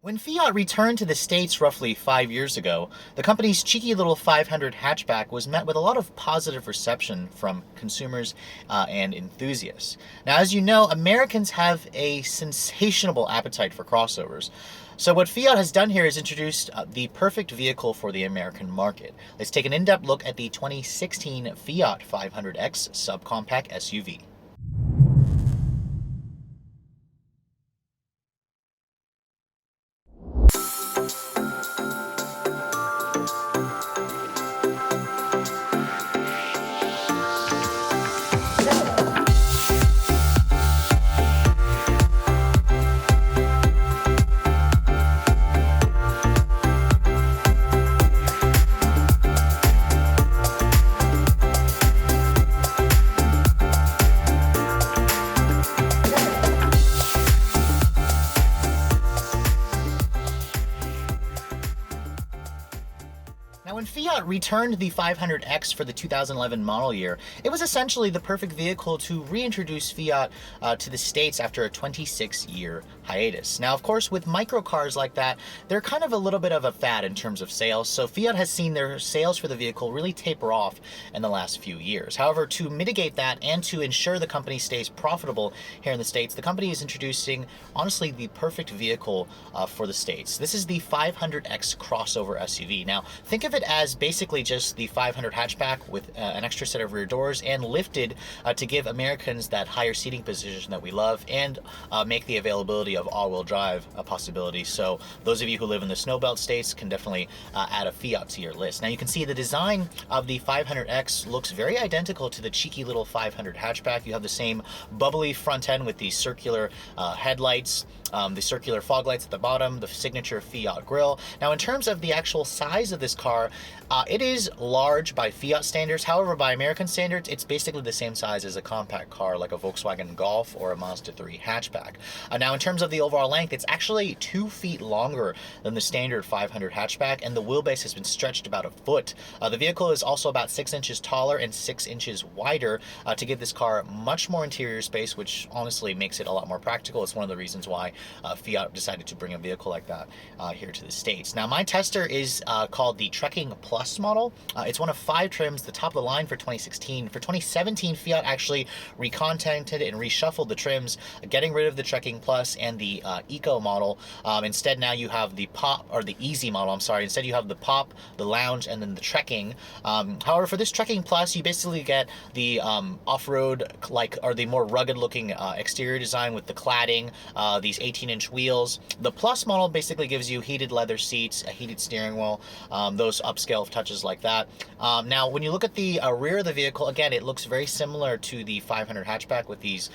When Fiat returned to the States roughly 5 years ago, the company's cheeky little 500 hatchback was met with a lot of positive reception from consumers and enthusiasts. Now, as you know, Americans have a sensational appetite for crossovers. So what Fiat has done here is introduced the perfect vehicle for the American market. Let's take an in-depth look at the 2016 Fiat 500X subcompact SUV. Now, when Fiat returned the 500X for the 2011 model year, it was essentially the perfect vehicle to reintroduce Fiat to the States after a 26-year hiatus. Now, of course, with microcars like that, they're kind of a little bit of a fad in terms of sales, so Fiat has seen their sales for the vehicle really taper off in the last few years. However, to mitigate that and to ensure the company stays profitable here in the States, the company is introducing, honestly, the perfect vehicle for the States. This is the 500X crossover SUV. Now, think of it as basically just the 500 hatchback with an extra set of rear doors and lifted to give Americans that higher seating position that we love and make the availability of all-wheel drive a possibility. So those of you who live in the snowbelt states can definitely add a Fiat to your list. Now you can see the design of the 500X looks very identical to the cheeky little 500 hatchback. You have the same bubbly front end with the circular headlights, the circular fog lights at the bottom, the signature Fiat grille. Now in terms of the actual size of this car, it is large by Fiat standards. However, by American standards, it's basically the same size as a compact car like a Volkswagen Golf or a Mazda 3 hatchback. Now in terms of the overall length, it's actually 2 feet longer than the standard 500 hatchback, and the wheelbase has been stretched about a foot. The vehicle is also about 6 inches taller and 6 inches wider to give this car much more interior space, which honestly makes it a lot more practical. It's one of the reasons why Fiat decided to bring a vehicle like that here to the States. Now my tester is called the Trekking Plus model. It's one of 5 trims, the top of the line for 2016. For 2017, Fiat actually recontacted and reshuffled the trims, getting rid of the Trekking Plus and the Eco model. Instead, now you have the Pop, or the Easy model, I'm sorry. Instead, you have the Pop, the Lounge, and then the Trekking. However, for this Trekking Plus, you basically get the off-road, or the more rugged-looking exterior design with the cladding, these 18-inch wheels. The Plus model basically gives you heated leather seats, a heated steering wheel, those upscale touches like that. Now, when you look at the rear of the vehicle, again, it looks very similar to the 500 hatchback with these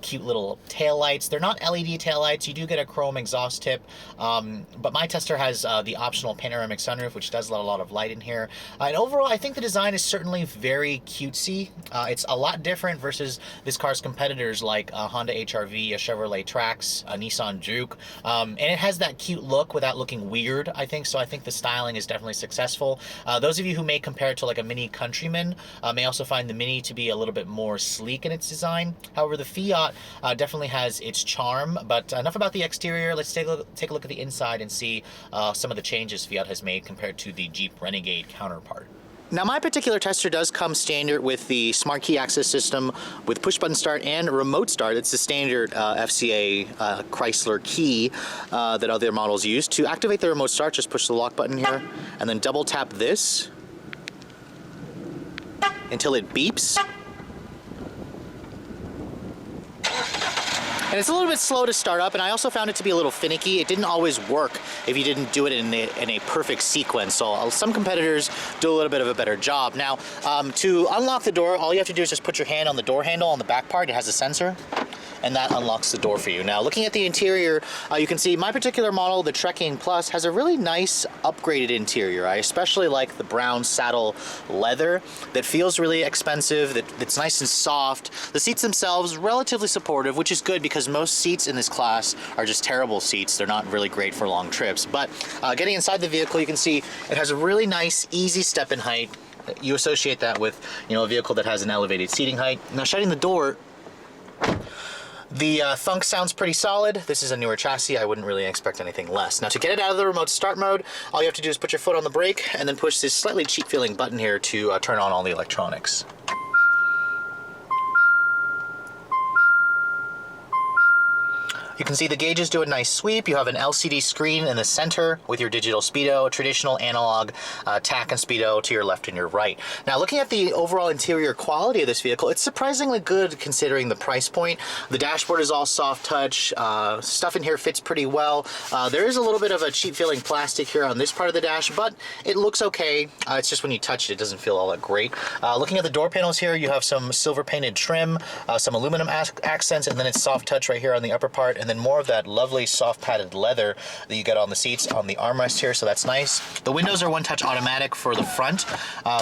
cute little tail lights. They're not LED tail lights. You do get a chrome exhaust tip, but my tester has the optional panoramic sunroof, which does let a lot of light in here. And overall, I think the design is certainly very cutesy. It's a lot different versus this car's competitors like a Honda HR-V, a Chevrolet Trax, a Nissan Juke, and it has that cute look without looking weird, I think. So I think the styling is definitely successful. Those of you who may compare it to like a Mini Countryman may also find the Mini to be a little bit more sleek in its design. However, the Fiat definitely has its charm. But enough about the exterior. Let's take a look at the inside and see some of the changes Fiat has made compared to the Jeep Renegade counterpart. Now, my particular tester does come standard with the smart key access system with push button start and remote start. It's the standard FCA Chrysler key that other models use. To activate the remote start, just push the lock button here and then double tap this until it beeps. And it's a little bit slow to start up, and I also found it to be a little finicky. It didn't always work if you didn't do it in a perfect sequence. So some competitors do a little bit of a better job. Now, to unlock the door, all you have to do is just put your hand on the door handle on the back part. It has a sensor, and that unlocks the door for you. Now, looking at the interior, you can see my particular model, the Trekking Plus, has a really nice upgraded interior. I especially like the brown saddle leather that feels really expensive, that's nice and soft. The seats themselves, relatively supportive, which is good because most seats in this class are just terrible seats. They're not really great for long trips. But getting inside the vehicle, you can see it has a really nice, easy step-in height. You associate that with, a vehicle that has an elevated seating height. Now, shutting the door, The thunk sounds pretty solid. This is a newer chassis. I wouldn't really expect anything less. Now to get it out of the remote start mode, all you have to do is put your foot on the brake and then push this slightly cheap feeling button here to turn on all the electronics. You can see the gauges do a nice sweep. You have an LCD screen in the center with your digital speedo, traditional analog tach and speedo to your left and your right. Now looking at the overall interior quality of this vehicle, it's surprisingly good considering the price point. The dashboard is all soft touch. Stuff in here fits pretty well. There is a little bit of a cheap feeling plastic here on this part of the dash, but it looks okay. It's just when you touch it, it doesn't feel all that great. Looking at the door panels here, you have some silver painted trim, some aluminum accents, and then it's soft touch right here on the upper part, and then more of that lovely soft padded leather that you get on the seats on the armrest here, so that's nice. The windows are one touch automatic for the front,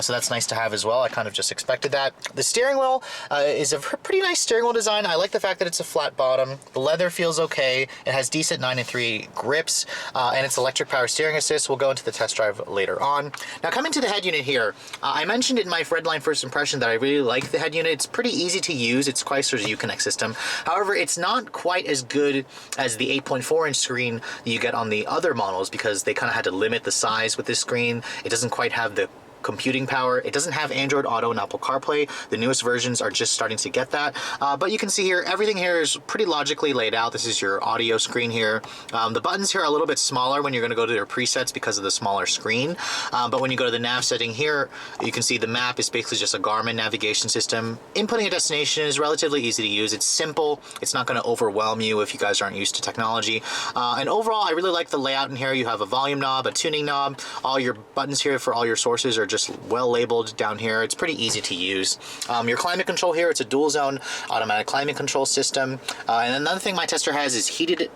so that's nice to have as well. I kind of just expected that. The steering wheel is a pretty nice steering wheel design. I like the fact that it's a flat bottom. The leather feels okay. It has decent 9-3 grips, and it's electric power steering assist. We'll go into the test drive later on. Now coming to the head unit here, I mentioned in my Redline first impression that I really like the head unit. It's pretty easy to use. It's Chrysler's Uconnect system. However, it's not quite as good as the 8.4-inch screen that you get on the other models because they kind of had to limit the size with this screen. It doesn't quite have the computing power. It doesn't have Android Auto and Apple CarPlay. The newest versions are just starting to get that. But you can see here, everything here is pretty logically laid out. This is your audio screen here. The buttons here are a little bit smaller when you're going to go to their presets because of the smaller screen. But when you go to the nav setting here, you can see the map is basically just a Garmin navigation system. Inputting a destination is relatively easy to use. It's simple. It's not going to overwhelm you if you guys aren't used to technology. And overall, I really like the layout in here. You have a volume knob, a tuning knob. All your buttons here for all your sources are just well labeled down here. It's pretty easy to use. Your climate control here, it's a dual zone automatic climate control system. And another thing my tester has is heated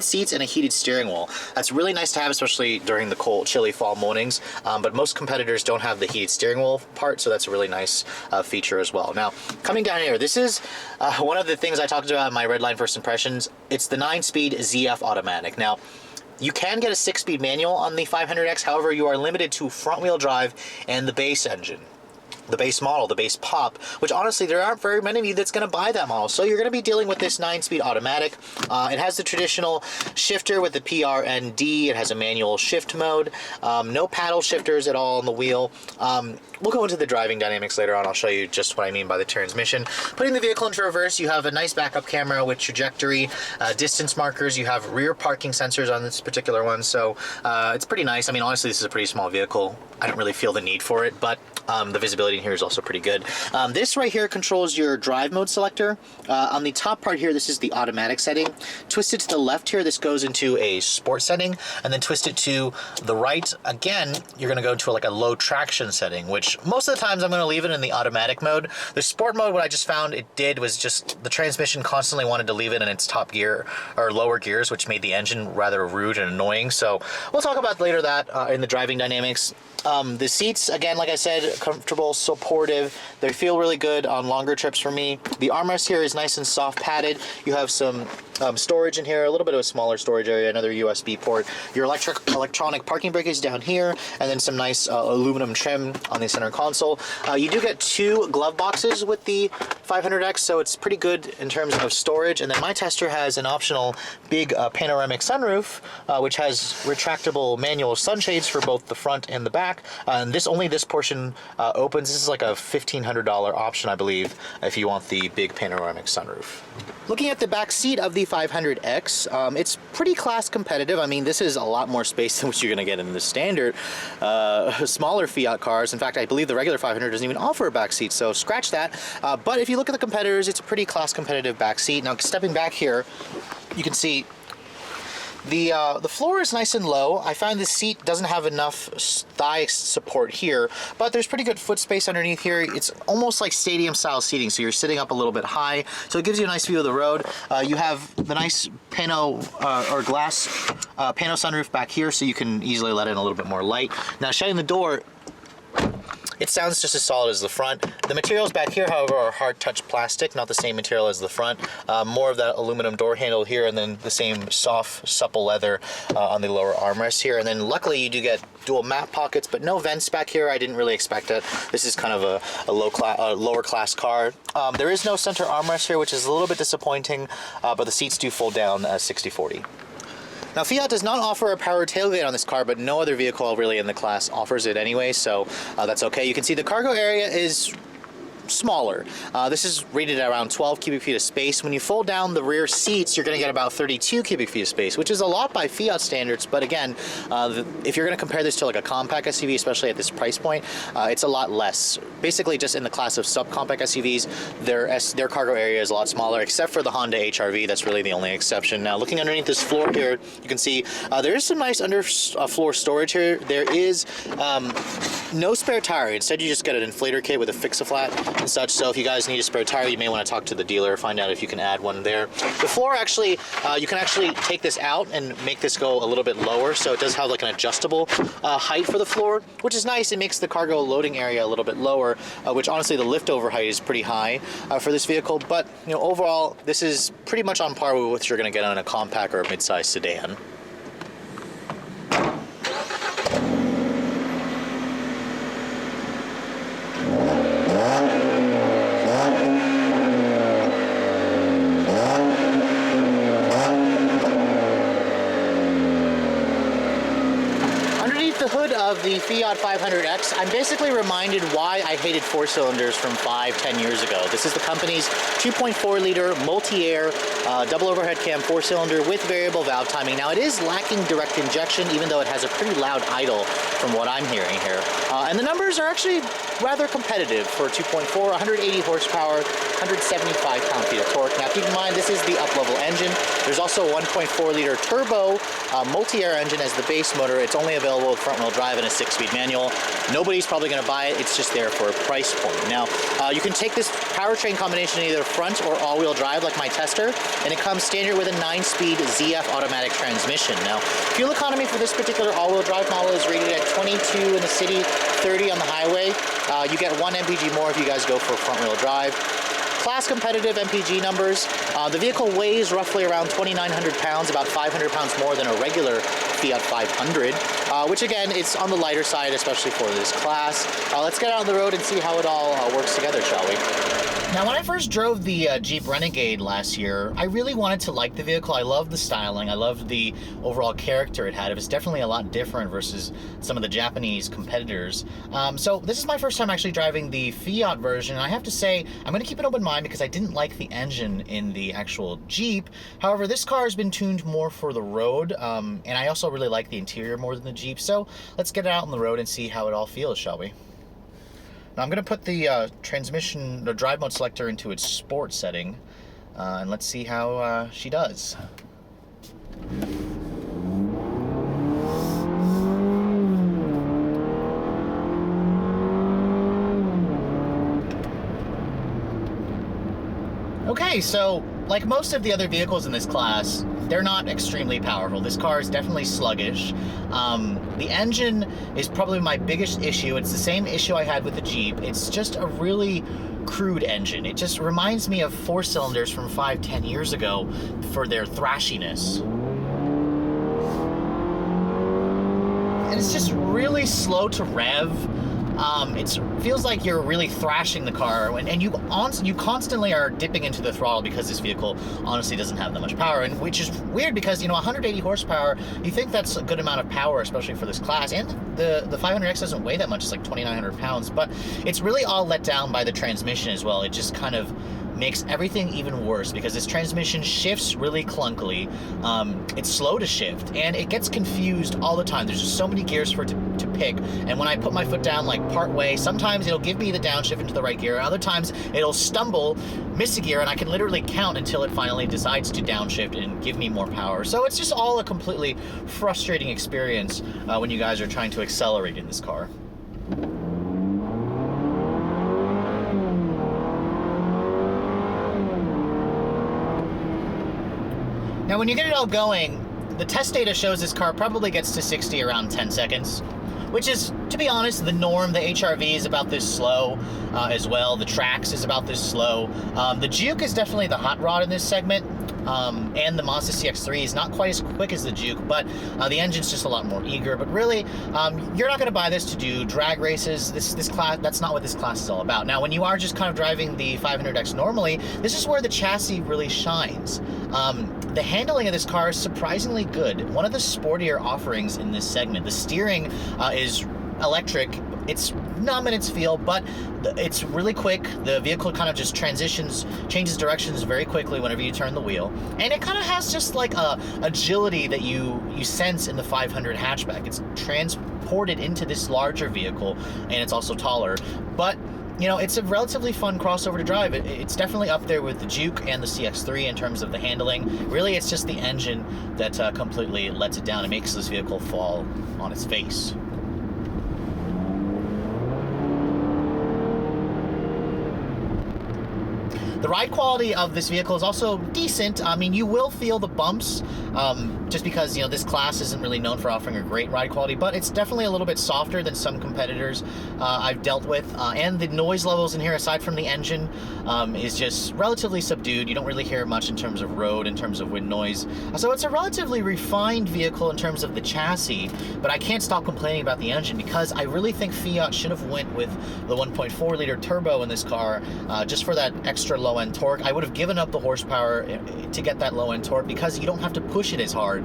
seats and a heated steering wheel. That's really nice to have, especially during the cold, chilly fall mornings. But most competitors don't have the heated steering wheel part, so that's a really nice feature as well. Now, coming down here, this is one of the things I talked about in my Redline first impressions. It's the 9-speed ZF automatic. Now, you can get a 6-speed manual on the 500X, however, you are limited to front-wheel drive and the base engine. The base model, the base pop, which honestly there aren't very many of you that's going to buy that model. So you're going to be dealing with this 9-speed automatic. It has the traditional shifter with the PRND. It has a manual shift mode. No paddle shifters at all on the wheel. We'll go into the driving dynamics later on. I'll show you just what I mean by the transmission. Putting the vehicle into reverse, you have a nice backup camera with trajectory, distance markers. You have rear parking sensors on this particular one, so it's pretty nice. I mean, honestly, this is a pretty small vehicle. I don't really feel the need for it, but the visibility in here is also pretty good. This right here controls your drive mode selector. On the top part here, this is the automatic setting. Twisted to the left here, this goes into a sport setting, and then twisted to the right, again, you're going to go into like a low traction setting, which most of the times I'm going to leave it in the automatic mode. The sport mode, what I just found it did was just the transmission constantly wanted to leave it in its top gear or lower gears, which made the engine rather rude and annoying. So we'll talk about later that in the driving dynamics. The seats, again, like I said, comfortable, supportive. They feel really good on longer trips for me. The armrest here is nice and soft padded. You have some storage in here, a little bit of a smaller storage area, another USB port. Your electronic parking brake is down here, and then some nice aluminum trim on the center console. You do get 2 glove boxes with the 500X, so it's pretty good in terms of storage. And then my tester has an optional big panoramic sunroof, which has retractable manual sunshades for both the front and the back. And this portion opens. This is like a $1,500 option, I believe, if you want the big panoramic sunroof. Looking at the back seat of the 500X, it's pretty class competitive. I mean, this is a lot more space than what you're going to get in the standard smaller Fiat cars. In fact, I believe the regular 500 doesn't even offer a back seat, so scratch that. But if you look at the competitors, it's a pretty class competitive back seat. Now, stepping back here, you can see the floor is nice and low. I find the seat doesn't have enough thigh support here, but there's pretty good foot space underneath here. It's almost like stadium style seating, so you're sitting up a little bit high, so it gives you a nice view of the road. You have the nice pano or glass pano sunroof back here, so you can easily let in a little bit more light. Now, shutting the door, It sounds just as solid as the front. The materials back here, however, are hard touch plastic, not the same material as the front. More of that aluminum door handle here, and then the same soft, supple leather on the lower armrest here. And then luckily you do get dual map pockets, but no vents back here. I didn't really expect it. This is kind of a lower class car. There is no center armrest here, which is a little bit disappointing, but the seats do fold down 60/40. Now, Fiat does not offer a power tailgate on this car, but no other vehicle really in the class offers it anyway, so that's okay. You can see the cargo area is smaller. This is rated at around 12 cubic feet of space. When you fold down the rear seats, you're going to get about 32 cubic feet of space, which is a lot by Fiat standards. But again, if you're going to compare this to like a compact SUV, especially at this price point, it's a lot less. Basically, just in the class of subcompact SUVs, their cargo area is a lot smaller, except for the Honda HR-V. That's really the only exception. Now, looking underneath this floor here, you can see there is some nice underfloor storage here. There is no spare tire. Instead, you just get an inflator kit with a fix-a-flat and such. So if you guys need a spare tire, you may want to talk to the dealer, find out if you can add one there. The floor actually, you can actually take this out and make this go a little bit lower, so it does have like an adjustable height for the floor, which is nice. It makes the cargo loading area a little bit lower, which honestly the lift over height is pretty high for this vehicle. But you know, overall, this is pretty much on par with what you're going to get on a compact or a mid-size sedan. The hood of the Fiat 500X, I'm basically reminded why I hated four cylinders from 5-10 years ago. This is the company's 2.4 liter multi-air double overhead cam four cylinder with variable valve timing. Now it is lacking direct injection, even though it has a pretty loud idle from what I'm hearing here. And the numbers are actually rather competitive for 2.4, 180 horsepower, 175 pound-feet of torque. Now keep in mind, this is the up-level engine. There's also a 1.4 liter turbo multi-air engine as the base motor. It's only available with front-wheel drive and a 6-speed manual. Nobody's probably going to buy it. It's just there for a price point. Now, you can take this powertrain combination either front or all-wheel drive like my Tester, and it comes standard with a 9-speed ZF automatic transmission. Now, fuel economy for this particular all-wheel drive model is rated at 22 in the city, 30 on the highway. You get 1 mpg more if you guys go for front-wheel drive. Class competitive MPG numbers. The vehicle weighs roughly around 2,900 pounds, about 500 pounds more than a regular Fiat 500, which again, is on the lighter side, especially for this class. Let's get out on the road and see how it all works together, shall we? Now, when I first drove the Jeep Renegade last year, I really wanted to like the vehicle. I loved the styling. I loved the overall character it had. It was definitely a lot different versus some of the Japanese competitors. So this is my first time actually driving the Fiat version. And I have to say, I'm going to keep an open mind because I didn't like the engine in the actual Jeep. However, this car has been tuned more for the road, and I also really like the interior more than the Jeep. So let's get it out on the road and see how it all feels, shall we? Now I'm going to put the the drive mode selector into its sport setting, and let's see how she does. Okay, so like most of the other vehicles in this class, they're not extremely powerful. This car is definitely sluggish. The engine is probably my biggest issue. It's the same issue I had with the Jeep. It's just a really crude engine. It just reminds me of four cylinders from 5-10 years ago for their thrashiness. And it's just really slow to rev. It feels like you're really thrashing the car, and you constantly are dipping into the throttle because this vehicle honestly doesn't have that much power, and which is weird because, you know, 180 horsepower, you think that's a good amount of power, especially for this class, and the 500X doesn't weigh that much. It's like 2,900 pounds, but it's really all let down by the transmission as well. It just kind of makes everything even worse because this transmission shifts really clunkily. It's slow to shift, and it gets confused all the time. There's just so many gears for it to pick, and when I put my foot down like part way, sometimes it'll give me the downshift into the right gear, other times it'll stumble, miss a gear, and I can literally count until it finally decides to downshift and give me more power. So it's just all a completely frustrating experience when you guys are trying to accelerate in this car. Now, when you get it all going, the test data shows this car probably gets to 60 around 10 seconds. which is, to be honest, the norm. The HRV is about this slow as well. The Trax is about this slow. The Juke is definitely the hot rod in this segment. And the Mazda CX-3 is not quite as quick as the Juke, but the engine's just a lot more eager. But really, you're not going to buy this to do drag races. This class, that's not what this class is all about. Now, when you are just kind of driving the 500X normally, this is where the chassis really shines. The handling of this car is surprisingly good. One of the sportier offerings in this segment. The steering is electric. It's numb in its feel, but it's really quick. The vehicle kind of just changes directions very quickly whenever you turn the wheel. And it kind of has just like a agility that you sense in the 500 hatchback. It's transported into this larger vehicle, and it's also taller. But you know, it's a relatively fun crossover to drive. It's definitely up there with the Juke and the CX-3 in terms of the handling. Really, it's just the engine that completely lets it down. It makes this vehicle fall on its face. The ride quality of this vehicle is also decent. I mean, you will feel the bumps just because, you know, this class isn't really known for offering a great ride quality, but it's definitely a little bit softer than some competitors I've dealt with. And the noise levels in here, aside from the engine, is just relatively subdued. You don't really hear much in terms of road, in terms of wind noise. So it's a relatively refined vehicle in terms of the chassis, but I can't stop complaining about the engine because I really think Fiat should have went with the 1.4 liter turbo in this car just for that extra low end torque. I would have given up the horsepower to get that low end torque because you don't have to push it as hard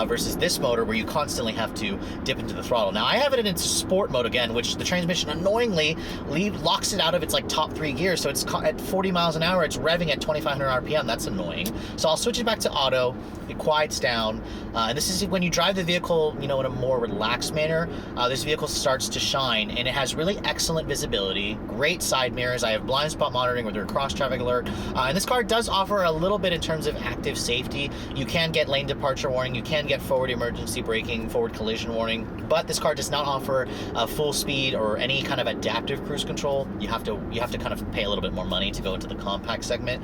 versus this motor where you constantly have to dip into the throttle. Now I have it in its sport mode again, which the transmission annoyingly locks it out of its like top 3 gears. So it's at 40 miles an hour, it's revving at 2,500 RPM. That's annoying. So I'll switch it back to auto. It quiets down. And this is when you drive the vehicle, you know, in a more relaxed manner, this vehicle starts to shine, and it has really excellent visibility, great side mirrors. I have blind spot monitoring with your cross traffic alert. And this car does offer a little bit in terms of active safety. You can get lane departure warning, you can get forward emergency braking, forward collision warning, but this car does not offer full speed or any kind of adaptive cruise control. You have to kind of pay a little bit more money to go into the compact segment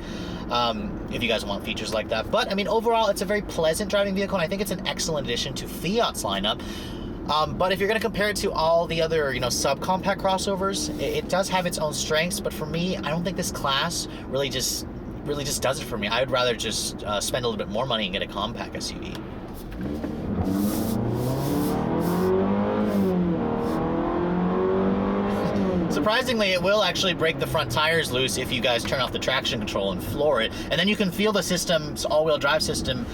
if you guys want features like that. But I mean, overall, it's a very pleasant driving vehicle, and I think it's an excellent addition to Fiat's lineup. But if you're going to compare it to all the other, you know, subcompact crossovers, it does have its own strengths. But for me, I don't think this class really just does it for me. I would rather just spend a little bit more money and get a compact SUV. Surprisingly, it will actually break the front tires loose if you guys turn off the traction control and floor it. And then you can feel the system's all-wheel drive system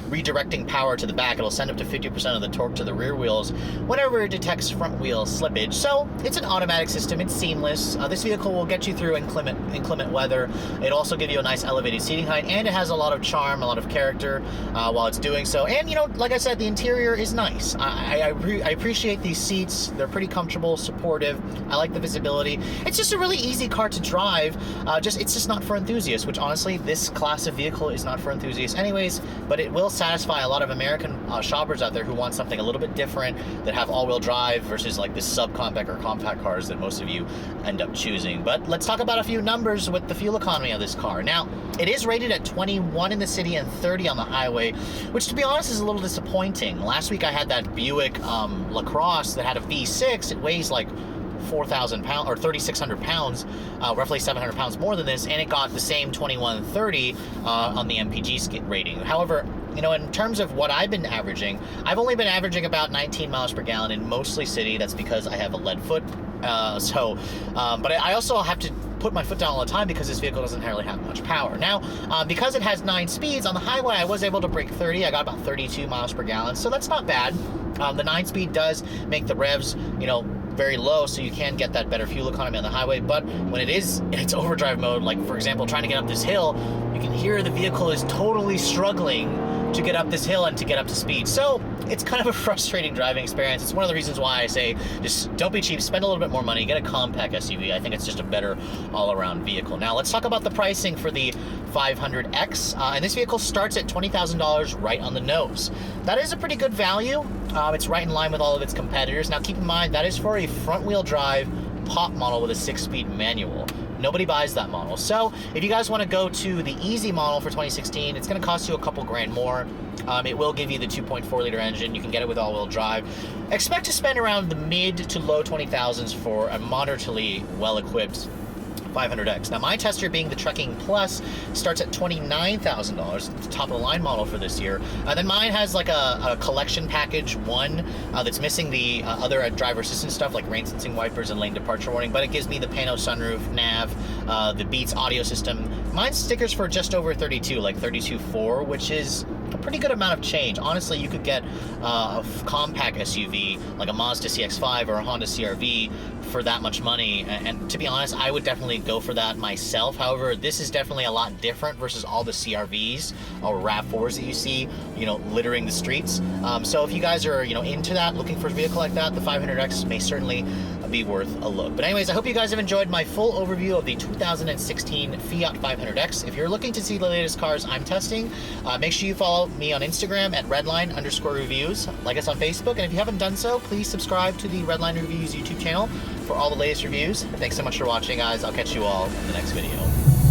redirecting power to the back. It'll send up to 50% of the torque to the rear wheels whenever it detects front wheel slippage. So it's an automatic system. It's seamless. This vehicle will get you through inclement weather. It'll also give you a nice elevated seating height, and it has a lot of charm, a lot of character while it's doing so. And, you know, like I said, the interior is nice. I appreciate these seats. They're pretty comfortable, supportive. I like the visibility. It's just a really easy car to drive. It's just not for enthusiasts, which honestly, this class of vehicle is not for enthusiasts anyways, but it will satisfy a lot of American shoppers out there who want something a little bit different, that have all-wheel drive versus like the subcompact or compact cars that most of you end up choosing. But let's talk about a few numbers with the fuel economy of this car. Now, it is rated at 21 in the city and 30 on the highway, which to be honest is a little disappointing. Last week I had that Buick LaCrosse that had a V6. It weighs like 4,000 pounds or 3,600 pounds, roughly 700 pounds more than this, and it got the same 2130 on the MPG rating. However, you know, in terms of what I've been averaging, I've only been averaging about 19 miles per gallon in mostly city. That's because I have a lead foot. But I also have to put my foot down all the time because this vehicle doesn't really have much power. Now, because it has 9 speeds, on the highway I was able to break 30. I got about 32 miles per gallon, so that's not bad. The 9-speed does make the revs, you know, very low, so you can get that better fuel economy on the highway. But when it is in its overdrive mode, like for example trying to get up this hill, you can hear the vehicle is totally struggling to get up this hill and to get up to speed. So it's kind of a frustrating driving experience. It's one of the reasons why I say just don't be cheap, spend a little bit more money, get a compact SUV. I think it's just a better all-around vehicle. Now let's talk about the pricing for the 500X, and this vehicle starts at $20,000 right on the nose. That is a pretty good value. It's right in line with all of its competitors. Now keep in mind that is for a front-wheel drive pop model with a 6-speed manual. Nobody buys that model. So if you guys want to go to the easy model for 2016, it's going to cost you a couple grand more. It will give you the 2.4 liter engine. You can get it with all-wheel drive. Expect to spend around the mid to low 20,000s for a moderately well-equipped 500X. Now, my tester, being the Trekking Plus, starts at $29,000, the top of the line model for this year. Then mine has like a collection package one that's missing the other driver assistance stuff like rain sensing wipers and lane departure warning, but it gives me the Pano sunroof, nav, the Beats audio system. Mine's stickers for just over 32, like 32.4, which is a pretty good amount of change. Honestly, you could get a compact SUV like a Mazda CX-5 or a Honda CR-V for that much money, and to be honest, I would definitely go for that myself. However, this is definitely a lot different versus all the CR-Vs or RAV4s that you see, littering the streets. So if you guys are, into that, looking for a vehicle like that, the 500X may certainly be worth a look. But anyways, I hope you guys have enjoyed my full overview of the 2016 Fiat 500X. If you're looking to see the latest cars I'm testing, make sure you follow me on Instagram at Redline_reviews, like us on Facebook, and if you haven't done so, please subscribe to the Redline Reviews YouTube channel for all the latest reviews. Thanks so much for watching, guys. I'll catch you all in the next video.